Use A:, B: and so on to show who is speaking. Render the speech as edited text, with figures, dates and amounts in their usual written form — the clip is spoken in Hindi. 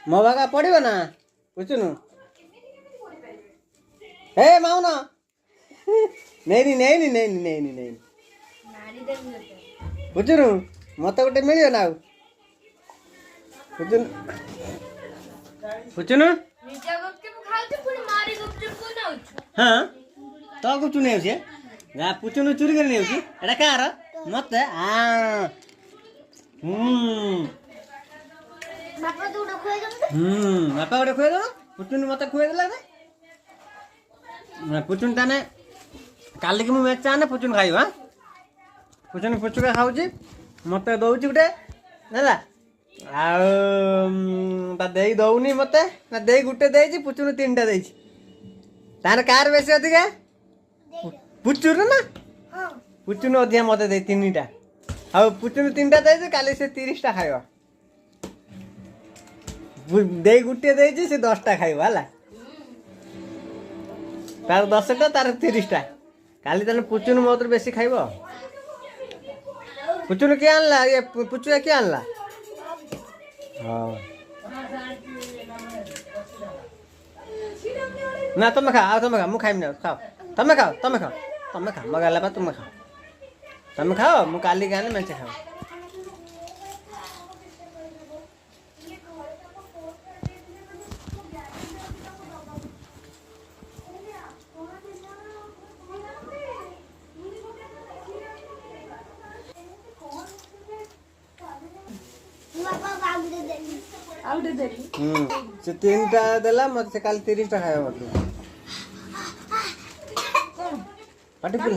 A: मो भागा पड़ो ना बुझुनु हे माउन नहीं नहीं नहीं नहीं नहीं नहीं नहीं बुझुनु मत गोटे मिलियो ना बुझुनु बुझुनु हाँ तो गुपचुप नहीं होछे गा पुचुनु चोरी कर नहीं होछे एटा कार मत हां बापा तो उडा खुए दम बापा उडा खुए दो पुचुनु मत खुए देला रे पुचुन ताने काली की मु मैच आने पुचुन खाइबा पुचुन पुचुका खाउची मते दउची गुटे नला आ ता देई दउनी मते ना देई गुटे देइची पुचुन तीनटा देइची तार कार बेसी अधिका पुचुन ना हां पुचुन अधिया मते दे तीनटा आ पुचुन तीनटा देइची काली से 30 टा खाइबा देई गुटे देइची से 10 टा खाइबा हला तार 10 टा तार 30 टा काली तने पुचुन मोतर बेसी खाइबो पुचुन के आनला ये पुचुया के आनला हां ना तुम खा मु खाइम ना खाओ तुम खाओ मगाला बा तुम खाओ मु काली गाने मंचे खाओ से 3 टा देला मत से काल 30 टा खाया मत पाटी पिला